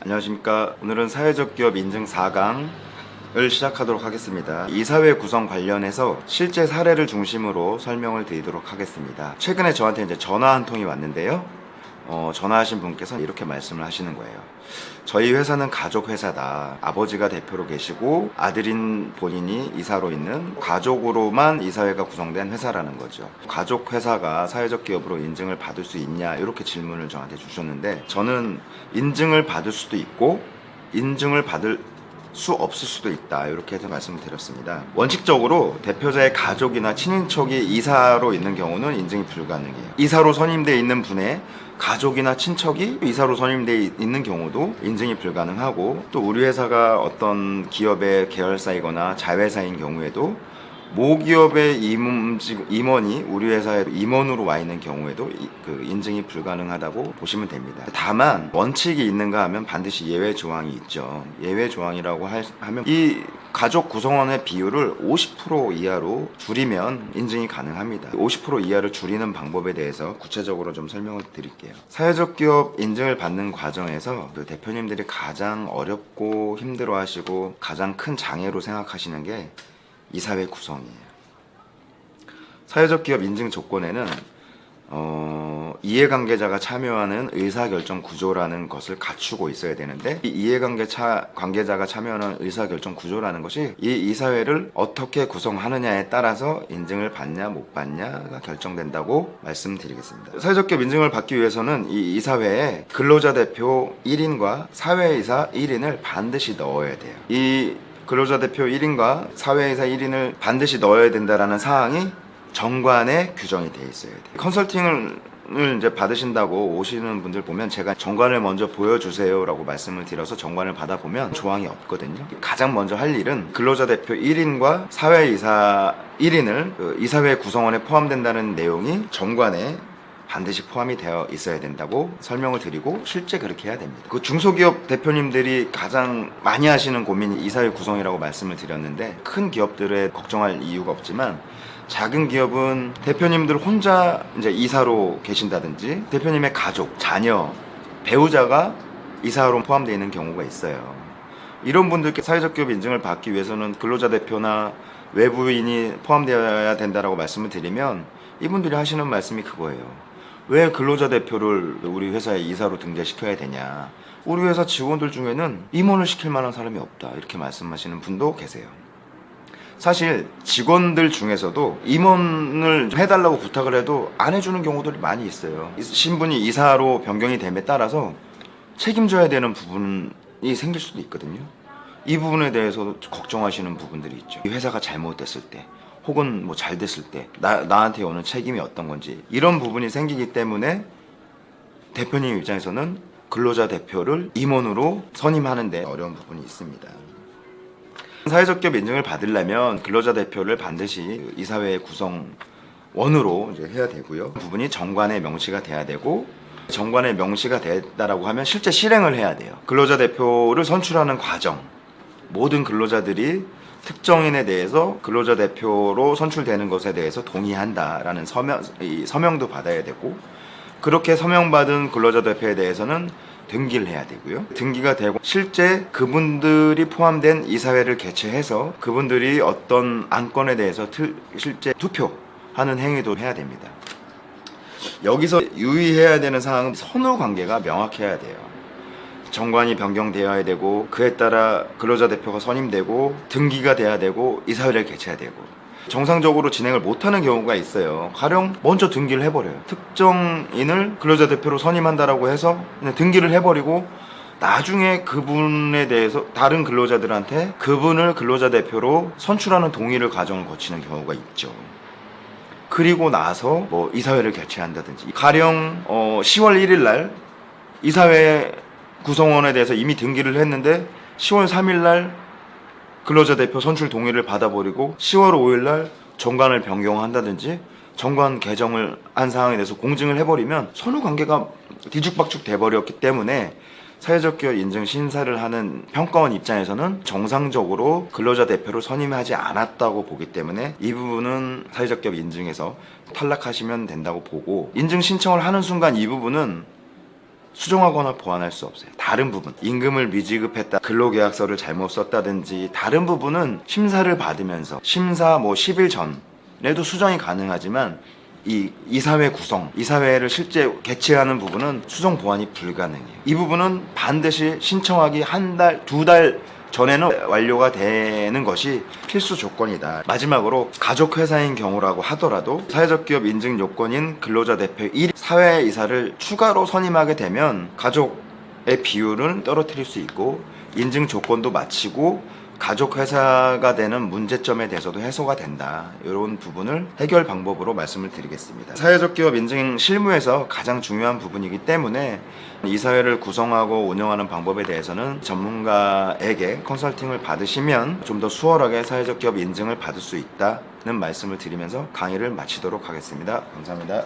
안녕하십니까. 오늘은 사회적 기업 인증 4강을 시작하도록 하겠습니다. 이사회 구성 관련해서 실제 사례를 중심으로 설명을 드리도록 하겠습니다. 최근에 저한테 이제 전화 한 통이 왔는데요. 전화하신 분께서 이렇게 말씀을 하시는 거예요. 저희 회사는 가족 회사다. 아버지가 대표로 계시고 아들인 본인이 이사로 있는 가족으로만 이사회가 구성된 회사라는 거죠. 가족 회사가 사회적 기업으로 인증을 받을 수 있냐 이렇게 질문을 저한테 주셨는데, 저는 인증을 받을 수도 있고 인증을 받을 수 없을 수도 있다, 이렇게 해서 말씀을 드렸습니다. 원칙적으로 대표자의 가족이나 친인척이 이사로 있는 경우는 인증이 불가능해요. 이사로 선임되어 있는 분의 가족이나 친척이 이사로 선임되어 있는 경우도 인증이 불가능하고, 또 우리 회사가 어떤 기업의 계열사이거나 자회사인 경우에도 모기업의 임원이 우리 회사에 임원으로 와 있는 경우에도 인증이 불가능하다고 보시면 됩니다. 다만 원칙이 있는가 하면 반드시 예외 조항이 있죠. 예외 조항이라고 하면 이 가족 구성원의 비율을 50% 이하로 줄이면 인증이 가능합니다. 50% 이하를 줄이는 방법에 대해서 구체적으로 좀 설명을 드릴게요. 사회적 기업 인증을 받는 과정에서 대표님들이 가장 어렵고 힘들어하시고 가장 큰 장애로 생각하시는 게 이사회 구성이에요. 사회적 기업 인증 조건에는 이해관계자가 참여하는 의사결정 구조라는 것을 갖추고 있어야 되는데, 이 이해관계자가 참여하는 의사결정 구조라는 것이 이 이사회를 어떻게 구성하느냐에 따라서 인증을 받냐 못 받냐가 결정된다고 말씀드리겠습니다. 사회적 기업 인증을 받기 위해서는 이 이사회에 근로자 대표 1인과 사회이사 1인을 반드시 넣어야 돼요. 이 근로자 대표 1인과 사회이사 1인을 반드시 넣어야 된다라는 사항이 정관에 규정이 되어 있어야 돼요. 컨설팅을 이제 받으신다고 오시는 분들 보면 제가 정관을 먼저 보여주세요라고 말씀을 드려서 정관을 받아보면 조항이 없거든요. 가장 먼저 할 일은 근로자 대표 1인과 사회이사 1인을 이사회 구성원에 포함된다는 내용이 정관에 반드시 포함이 되어 있어야 된다고 설명을 드리고, 실제 그렇게 해야 됩니다. 그 중소기업 대표님들이 가장 많이 하시는 고민이 이사회 구성이라고 말씀을 드렸는데, 큰 기업들에 걱정할 이유가 없지만 작은 기업은 대표님들 혼자 이제 이사로 계신다든지 대표님의 가족, 자녀, 배우자가 이사로 포함되어 있는 경우가 있어요. 이런 분들께 사회적 기업 인증을 받기 위해서는 근로자 대표나 외부인이 포함되어야 된다라고 말씀을 드리면, 이분들이 하시는 말씀이 그거예요. 왜 근로자 대표를 우리 회사에 이사로 등재시켜야 되냐, 우리 회사 직원들 중에는 임원을 시킬 만한 사람이 없다, 이렇게 말씀하시는 분도 계세요. 사실 직원들 중에서도 임원을 해달라고 부탁을 해도 안 해주는 경우들이 많이 있어요. 신분이 이사로 변경이 됨에 따라서 책임져야 되는 부분이 생길 수도 있거든요. 이 부분에 대해서 걱정하시는 부분들이 있죠. 이 회사가 잘못됐을 때, 혹은 뭐 잘 됐을 때 나한테 오는 책임이 어떤 건지, 이런 부분이 생기기 때문에 대표님 입장에서는 근로자 대표를 임원으로 선임하는데 어려운 부분이 있습니다. 사회적 기업 인증을 받으려면 근로자 대표를 반드시 이사회 구성원으로 이제 해야 되고요. 그 부분이 정관에 명시가 돼야 되고, 정관에 명시가 됐다라고 하면 실제 실행을 해야 돼요. 근로자 대표를 선출하는 과정, 모든 근로자들이 특정인에 대해서 근로자 대표로 선출되는 것에 대해서 동의한다라는 서명도 받아야 되고, 그렇게 서명받은 근로자 대표에 대해서는 등기를 해야 되고요. 등기가 되고 실제 그분들이 포함된 이사회를 개최해서 그분들이 어떤 안건에 대해서 실제 투표하는 행위도 해야 됩니다. 여기서 유의해야 되는 사항은 선후 관계가 명확해야 돼요. 정관이 변경되어야 되고, 그에 따라 근로자 대표가 선임되고 등기가 돼야 되고 이사회를 개최해야 되고, 정상적으로 진행을 못하는 경우가 있어요. 가령 먼저 등기를 해버려요. 특정인을 근로자 대표로 선임한다라고 해서 그냥 등기를 해버리고, 나중에 그분에 대해서 다른 근로자들한테 그분을 근로자 대표로 선출하는 동의를 과정을 거치는 경우가 있죠. 그리고 나서 뭐 이사회를 개최한다든지, 가령 10월 1일 날 이사회 구성원에 대해서 이미 등기를 했는데 10월 3일 날 근로자 대표 선출 동의를 받아버리고 10월 5일 날 정관을 변경한다든지 정관 개정을 한 사항에 대해서 공증을 해버리면 선후 관계가 뒤죽박죽 돼버렸기 때문에 사회적 기업 인증 심사를 하는 평가원 입장에서는 정상적으로 근로자 대표를 선임하지 않았다고 보기 때문에 이 부분은 사회적 기업 인증에서 탈락하시면 된다고 보고, 인증 신청을 하는 순간 이 부분은 수정하거나 보완할 수 없어요. 다른 부분, 임금을 미지급했다, 근로계약서를 잘못 썼다든지 다른 부분은 심사를 받으면서 심사 10일 전에도 수정이 가능하지만 이 이사회 구성, 이사회를 실제 개최하는 부분은 수정 보완이 불가능해요. 이 부분은 반드시 신청하기 한 달, 두 달 전에는 완료가 되는 것이 필수 조건이다. 마지막으로 가족회사인 경우라고 하더라도 사회적 기업 인증 요건인 근로자 대표 1 사회이사를 추가로 선임하게 되면 가족의 비율은 떨어뜨릴 수 있고 인증 조건도 마치고 가족회사가 되는 문제점에 대해서도 해소가 된다. 이런 부분을 해결 방법으로 말씀을 드리겠습니다. 사회적 기업 인증 실무에서 가장 중요한 부분이기 때문에 이사회를 구성하고 운영하는 방법에 대해서는 전문가에게 컨설팅을 받으시면 좀 더 수월하게 사회적 기업 인증을 받을 수 있다는 말씀을 드리면서 강의를 마치도록 하겠습니다. 감사합니다.